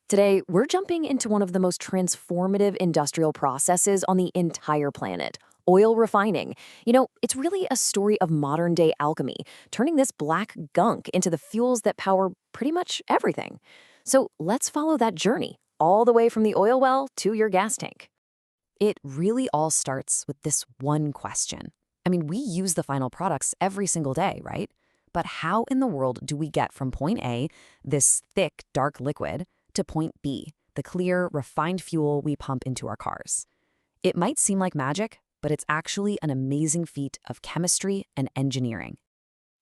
Today, we're jumping into one of the most transformative industrial processes on the entire planet, oil refining. It's really a story of modern day alchemy, turning this black gunk into the fuels that power pretty much everything. So let's follow that journey, all the way from the oil well to your gas tank. It really all starts with this one question. We use the final products every single day, right? But how in the world do we get from point A, this thick, dark liquid, to point B, the clear, refined fuel we pump into our cars? It might seem like magic, but it's actually an amazing feat of chemistry and engineering.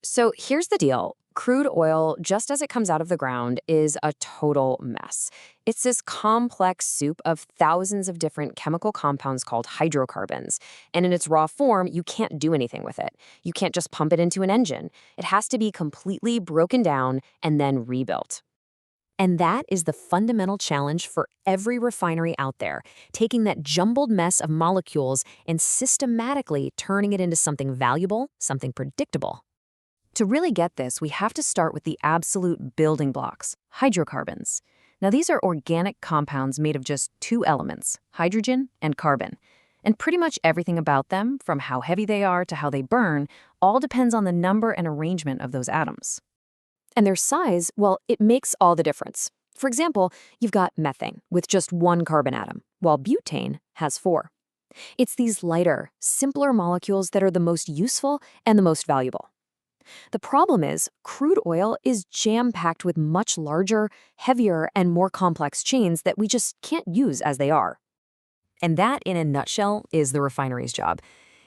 So here's the deal. Crude oil, just as it comes out of the ground, is a total mess. It's this complex soup of thousands of different chemical compounds called hydrocarbons. And in its raw form, you can't do anything with it. You can't just pump it into an engine. It has to be completely broken down and then rebuilt. And that is the fundamental challenge for every refinery out there, taking that jumbled mess of molecules and systematically turning it into something valuable, something predictable. To really get this, we have to start with the absolute building blocks, hydrocarbons. Now, these are organic compounds made of just two elements, hydrogen and carbon. And pretty much everything about them, from how heavy they are to how they burn, all depends on the number and arrangement of those atoms. And their size, well, it makes all the difference. For example, you've got methane with just one carbon atom, while butane has four. It's these lighter, simpler molecules that are the most useful and the most valuable. The problem is, crude oil is jam-packed with much larger, heavier, and more complex chains that we just can't use as they are. And that, in a nutshell, is the refinery's job.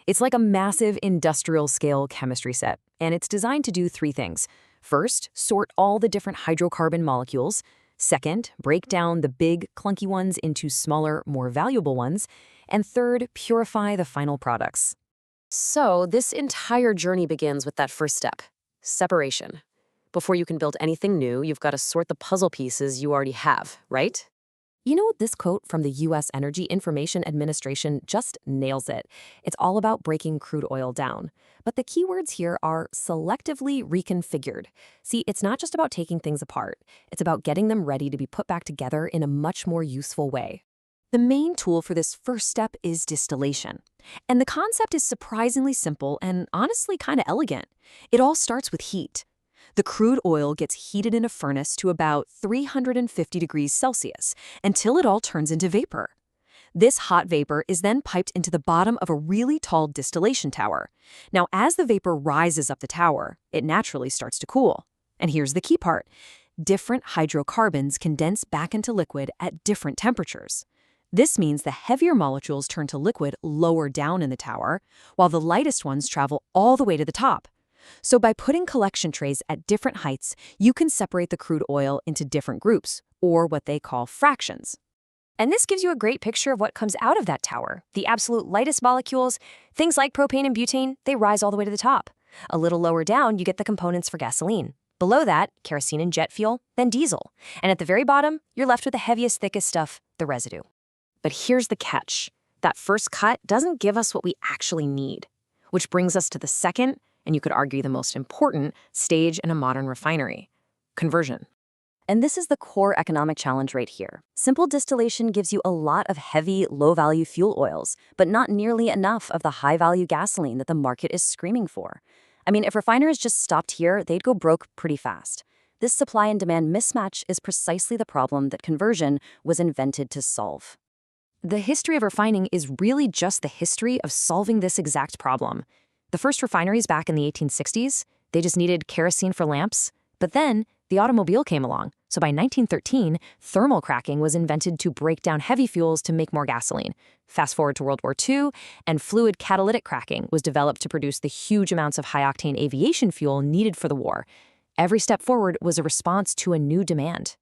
It's like a massive industrial-scale chemistry set, and it's designed to do three things. First, sort all the different hydrocarbon molecules. Second, break down the big, clunky ones into smaller, more valuable ones. And third, purify the final products. So this entire journey begins with that first step, separation. Before you can build anything new, you've got to sort the puzzle pieces you already have, right? This quote from the U.S. Energy Information Administration just nails it. It's all about breaking crude oil down. But the key words here are selectively reconfigured. See, it's not just about taking things apart. It's about getting them ready to be put back together in a much more useful way. The main tool for this first step is distillation. And the concept is surprisingly simple and honestly kind of elegant. It all starts with heat. The crude oil gets heated in a furnace to about 350 degrees Celsius until it all turns into vapor. This hot vapor is then piped into the bottom of a really tall distillation tower. Now, as the vapor rises up the tower, it naturally starts to cool. And here's the key part. Different hydrocarbons condense back into liquid at different temperatures. This means the heavier molecules turn to liquid lower down in the tower, while the lightest ones travel all the way to the top. So by putting collection trays at different heights, you can separate the crude oil into different groups, or what they call fractions. And this gives you a great picture of what comes out of that tower. The absolute lightest molecules, things like propane and butane, they rise all the way to the top. A little lower down, you get the components for gasoline. Below that, kerosene and jet fuel, then diesel. And at the very bottom, you're left with the heaviest, thickest stuff, the residue. But here's the catch. That first cut doesn't give us what we actually need, which brings us to the second, and you could argue the most important, stage in a modern refinery: conversion. And this is the core economic challenge right here. Simple distillation gives you a lot of heavy, low-value fuel oils, but not nearly enough of the high-value gasoline that the market is screaming for. If refiners just stopped here, they'd go broke pretty fast. This supply and demand mismatch is precisely the problem that conversion was invented to solve. The history of refining is really just the history of solving this exact problem. The first refineries back in the 1860s, they just needed kerosene for lamps. But then the automobile came along. So by 1913, thermal cracking was invented to break down heavy fuels to make more gasoline. Fast forward to World War II, and fluid catalytic cracking was developed to produce the huge amounts of high-octane aviation fuel needed for the war. Every step forward was a response to a new demand.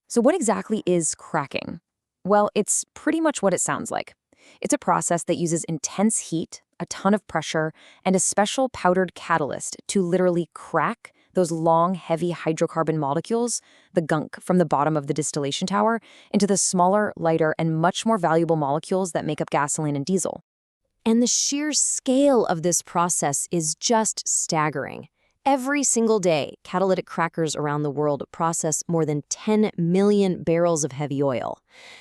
So what exactly is cracking? Well, it's pretty much what it sounds like. It's a process that uses intense heat, a ton of pressure, and a special powdered catalyst to literally crack those long, heavy hydrocarbon molecules, the gunk from the bottom of the distillation tower, into the smaller, lighter, and much more valuable molecules that make up gasoline and diesel. And the sheer scale of this process is just staggering. Every single day, catalytic crackers around the world process more than 10 million barrels of heavy oil.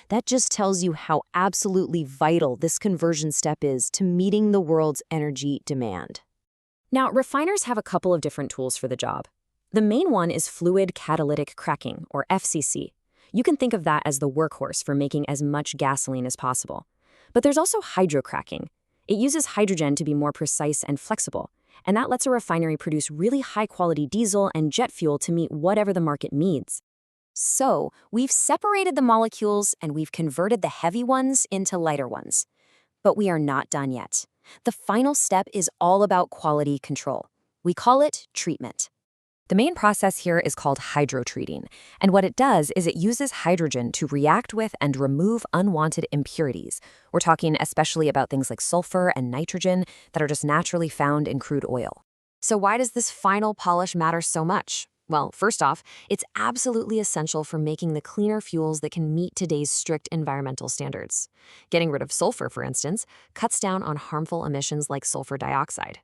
That just tells you how absolutely vital this conversion step is to meeting the world's energy demand. Now, refiners have a couple of different tools for the job. The main one is fluid catalytic cracking, or FCC. You can think of that as the workhorse for making as much gasoline as possible. But there's also hydrocracking. It uses hydrogen to be more precise and flexible, and that lets a refinery produce really high-quality diesel and jet fuel to meet whatever the market needs. So, we've separated the molecules and we've converted the heavy ones into lighter ones. But we are not done yet. The final step is all about quality control. We call it treatment. The main process here is called hydrotreating, and what it does is it uses hydrogen to react with and remove unwanted impurities. We're talking especially about things like sulfur and nitrogen that are just naturally found in crude oil. So why does this final polish matter so much? Well, first off, it's absolutely essential for making the cleaner fuels that can meet today's strict environmental standards. Getting rid of sulfur, for instance, cuts down on harmful emissions like sulfur dioxide.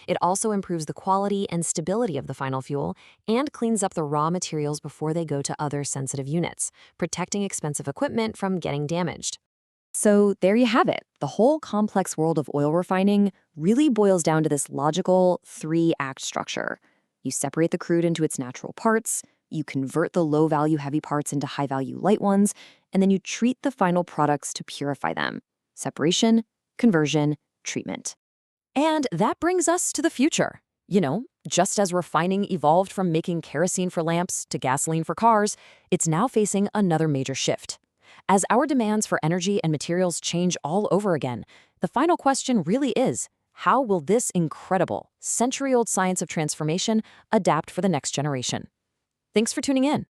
It also improves the quality and stability of the final fuel and cleans up the raw materials before they go to other sensitive units, protecting expensive equipment from getting damaged. So there you have it. The whole complex world of oil refining really boils down to this logical 3-act structure. You separate the crude into its natural parts, you convert the low-value heavy parts into high-value light ones, and then you treat the final products to purify them. Separation, conversion, treatment. And that brings us to the future. Just as refining evolved from making kerosene for lamps to gasoline for cars, it's now facing another major shift. As our demands for energy and materials change all over again, the final question really is, how will this incredible, century-old science of transformation adapt for the next generation? Thanks for tuning in.